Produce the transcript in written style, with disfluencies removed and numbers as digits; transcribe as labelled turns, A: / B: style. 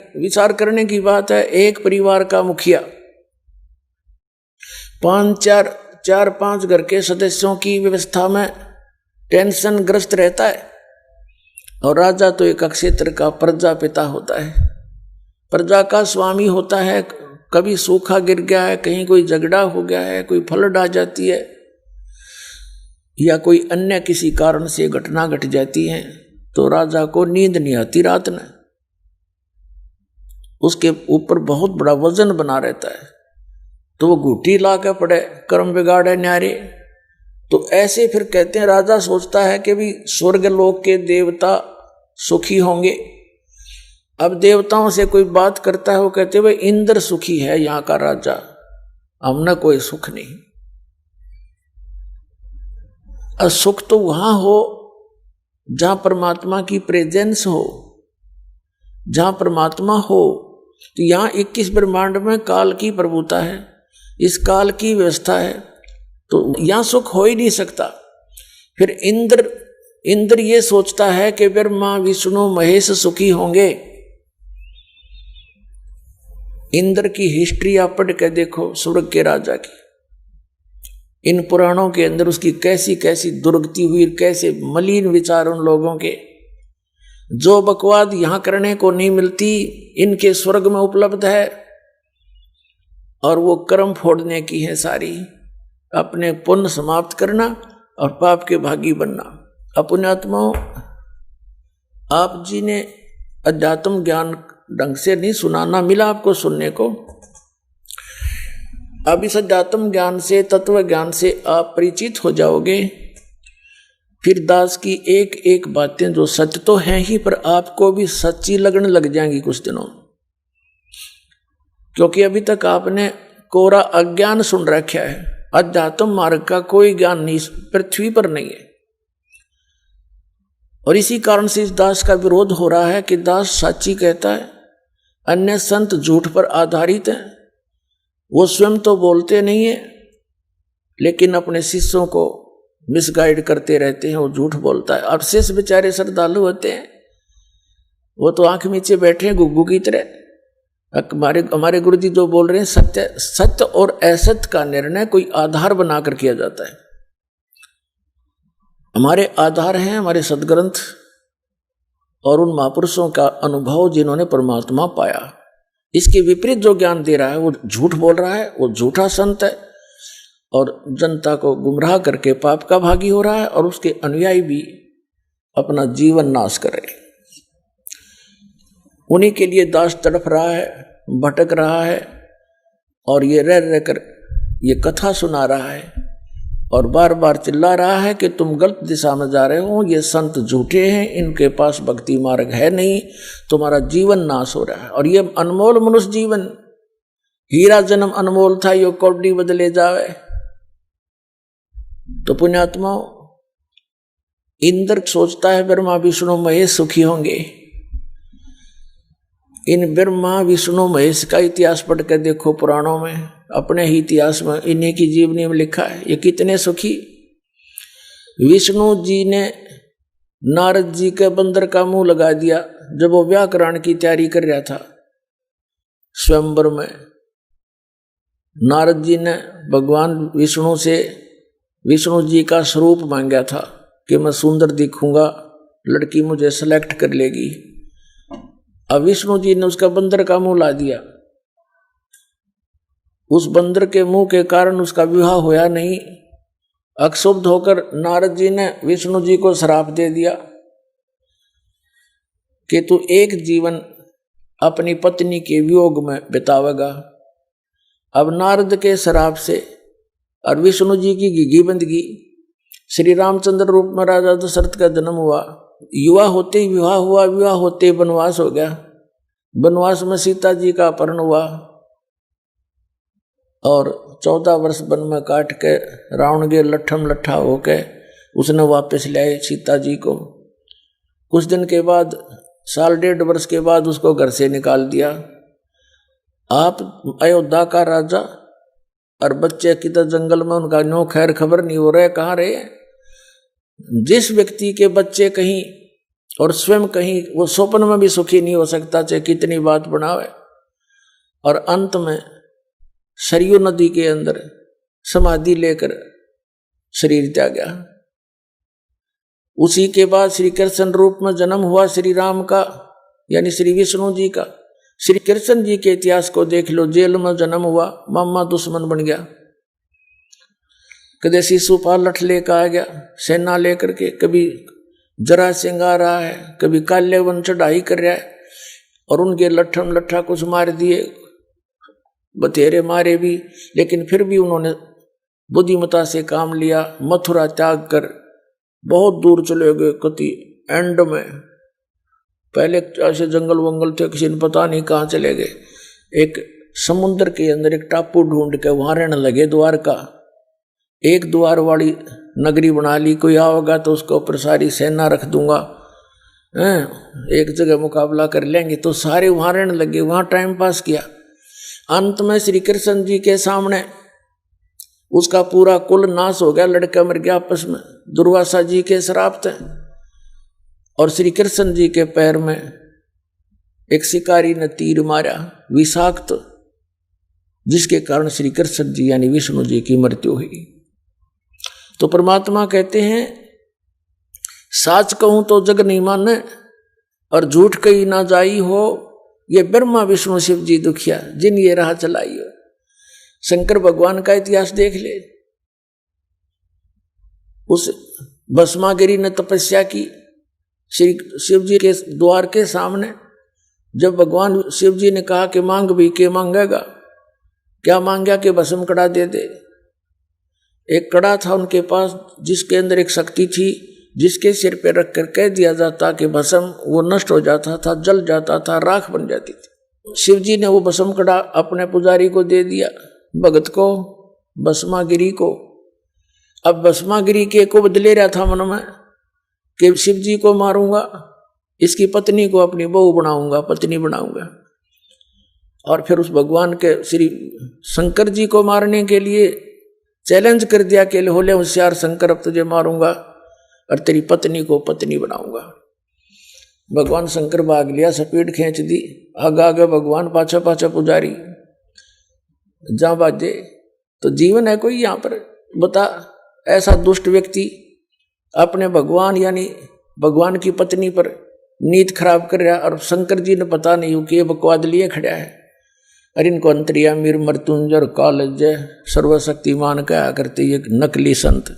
A: विचार करने की बात है। एक परिवार का मुखिया चार पांच घर के सदस्यों की व्यवस्था में टेंशन ग्रस्त रहता है, और राजा तो एक क्षेत्र का प्रजापिता होता है, प्रजा का स्वामी होता है। कभी सूखा गिर गया है, कहीं कोई झगड़ा हो गया है, कोई फ्लड आ जाती है, या कोई अन्य किसी कारण से घटना घट जाती है, तो राजा को नींद नहीं आती रात में। उसके ऊपर बहुत बड़ा वजन बना रहता है, तो वो घूटी ला के पड़े, कर्म बिगाड़े न्यारे। तो ऐसे फिर कहते हैं, राजा सोचता है कि भी स्वर्ग लोक के देवता सुखी होंगे। अब देवताओं से कोई बात करता है, वो कहते हैं भाई इंद्र सुखी है, यहाँ का राजा, हमने कोई सुख नहीं। और सुख तो वहां हो जहां परमात्मा की प्रेजेंस हो, जहां परमात्मा हो। तो यहां 21 ब्रह्मांड में काल की प्रभुता है, इस काल की व्यवस्था है, तो यहां सुख हो ही नहीं सकता। फिर इंद्र ये सोचता है कि ब्रह्मा विष्णु महेश सुखी होंगे। इंद्र की हिस्ट्री आप पढ़ के देखो, स्वर्ग के राजा की, इन पुराणों के अंदर उसकी कैसी कैसी दुर्गति हुई, कैसे मलिन विचार उन लोगों के। जो बकवाद यहां करने को नहीं मिलती, इनके स्वर्ग में उपलब्ध है, और वो कर्म फोड़ने की है सारी, अपने पुण्य समाप्त करना और पाप के भागी बनना। पुण्यात्माओं, आप जी ने अध्यात्म ज्ञान ढंग से नहीं सुना, ना मिला आपको सुनने को। अब इस अध्यात्म ज्ञान से, तत्व ज्ञान से आप परिचित हो जाओगे। फिर दास की एक एक बातें जो सत्य तो हैं ही, पर आपको भी सच्ची लगने लग जाएंगी कुछ दिनों, क्योंकि अभी तक आपने कोरा अज्ञान सुन रखा है। अध्यात्म मार्ग का कोई ज्ञान नहीं पृथ्वी पर नहीं है, और इसी कारण से इस दास का विरोध हो रहा है कि दास साची कहता है, अन्य संत झूठ पर आधारित हैं। वो स्वयं तो बोलते नहीं है, लेकिन अपने शिष्यों को मिसगाइड करते रहते हैं, वो झूठ बोलता है। अब शेष बेचारे श्रद्धालु होते हैं, वो तो आंख नीचे बैठे हैं गुग्गू की तरह। हमारे गुरु जी जो बोल रहे हैं, सत्य और असत्य का निर्णय कोई आधार बनाकर किया जाता है। हमारे आधार हैं हमारे सदग्रंथ और उन महापुरुषों का अनुभव जिन्होंने परमात्मा पाया। इसके विपरीत जो ज्ञान दे रहा है वो झूठ बोल रहा है, वो झूठा संत है, और जनता को गुमराह करके पाप का भागी हो रहा है, और उसके अनुयायी भी अपना जीवन नाश कर रहे। उन्हीं के लिए दास तड़प रहा है, भटक रहा है, और ये रह कर ये कथा सुना रहा है, और बार बार चिल्ला रहा है कि तुम गलत दिशा में जा रहे हो, ये संत झूठे हैं, इनके पास भक्ति मार्ग है नहीं, तुम्हारा जीवन नाश हो रहा है। और ये अनमोल मनुष्य जीवन, हीरा जन्म अनमोल था, यो कौड़ी बदले जावे। तो पुण्यात्माओं, इंद्र सोचता है ब्रह्मा विष्णु महेश सुखी होंगे। इन ब्रह्मा विष्णु महेश का इतिहास पढ़ कर देखो पुराणों में, अपने ही इतिहास में, इन्हीं की जीवनी में लिखा है ये कितने सुखी। विष्णु जी ने नारद जी के बंदर का मुंह लगा दिया जब वो व्याकरण की तैयारी कर रहा था स्वयंवर में। नारद जी ने भगवान विष्णु से विष्णु जी का स्वरूप मांगा था कि मैं सुंदर दिखूंगा, लड़की मुझे सेलेक्ट कर लेगी। अब विष्णु जी ने उसका बंदर का मुंह ला दिया। उस बंदर के मुंह के कारण उसका विवाह होया नहीं। अक्षुब्ध होकर नारद जी ने विष्णु जी को श्राप दे दिया कि तू एक जीवन अपनी पत्नी के वियोग में बितावेगा। अब नारद के श्राप से और विष्णु जी की घिघी बंदगी, श्री रामचंद्र रूप में राजा दशरथ का जन्म हुआ। युवा होते ही विवाह हुआ, विवाह होते ही वनवास हो गया। वनवास में सीता जी का अपहरण हुआ और 14 वर्ष वन में काट के रावण के लट्ठम लट्ठा होके उसने वापस लाए सीता जी को। कुछ दिन के बाद, साल 1.5 वर्ष के बाद उसको घर से निकाल दिया। आप अयोध्या का राजा और बच्चे किधर जंगल में, उनका नो खैर खबर नहीं हो रहा है, कहाँ रहे। जिस व्यक्ति के बच्चे कहीं और स्वयं कहीं वो स्वप्न में भी सुखी नहीं हो सकता, चाहे कितनी बात बनावे। और अंत में सरयू नदी के अंदर समाधि लेकर शरीर त्यागा। उसी के बाद श्री कृष्ण रूप में जन्म हुआ श्री राम का, यानी श्री विष्णु जी का। श्री कृष्ण जी के इतिहास को देख लो, जेल में जन्म हुआ, मामा दुश्मन बन गया, कदे शिशुपाल लठ लेकर आ गया सेना लेकर के, कभी जरा सिंह आ रहा है, कभी काले वन चढ़ाई कर रहा है, और उनके लट्ठम लट्ठा कुछ मार दिए, बतेरे मारे भी, लेकिन फिर भी उन्होंने बुद्धिमता से काम लिया। मथुरा त्याग कर बहुत दूर चले गए, कति एंड में, पहले ऐसे जंगल वंगल थे, किसी ने पता नहीं कहाँ चले गए। एक समुद्र के अंदर एक टापू ढूंढ के वहां रहने लगे, द्वारका। एक द्वार वाली नगरी बना ली, कोई आओगा तो उसके ऊपर सारी सेना रख दूंगा, एक जगह मुकाबला कर लेंगे, तो सारे वहां रहने लगे, वहां टाइम पास किया। अंत में श्री कृष्ण जी के सामने उसका पूरा कुल नाश हो गया, लड़का मर गया आपस में, दुर्वासा जी के श्राप थे। और श्री कृष्ण जी के पैर में एक शिकारी ने तीर मारा विषाक्त, जिसके कारण श्री कृष्ण जी यानी विष्णु जी की मृत्यु हुई। तो परमात्मा कहते हैं, साच कहूं तो जग नहीं माने और झूठ कही ना जाई हो, ये ब्रह्मा विष्णु शिव जी दुखिया जिन ये राह चलाई हो। शंकर भगवान का इतिहास देख ले, उस भस्मागिरी ने तपस्या की श्री शिव जी के द्वार के सामने। जब भगवान शिव जी ने कहा कि मांग भी के मांगेगा, क्या मांगा कि भस्म कड़ा दे दे। एक कड़ा था उनके पास जिसके अंदर एक शक्ति थी, जिसके सिर पे रख कर कह दिया जाता कि भस्म, वो नष्ट हो जाता था, जल जाता था, राख बन जाती थी। शिव जी ने वो भस्म कड़ा अपने पुजारी को दे दिया, भगत को, भस्मागिरी को। अब भस्मागिरी के को बदले रहा था मन में कि शिव जी को मारूंगा, इसकी पत्नी को अपनी बहू बनाऊंगा, पत्नी बनाऊंगा। और फिर उस भगवान के श्री शंकर जी को मारने के लिए चैलेंज कर दिया कि होले होशियार शंकर, अब तुझे मारूंगा और तेरी पत्नी को पत्नी बनाऊंगा। भगवान शंकर भाग लिया, स्पीड खींच दी, आगे आगे भगवान, पाछा पाछा पुजारी। जहां बाजे तो जीवन है कोई यहाँ पर? बता, ऐसा दुष्ट व्यक्ति अपने भगवान यानी भगवान की पत्नी पर नीत खराब कर रहा, और शंकर जी ने पता नहीं कि ये बकवाद लिए खड़ा है। और इनको अंतर्यामी, मृत्युंजय, कालज्जय, सर्वशक्तिमान कहा करते ये नकली संत।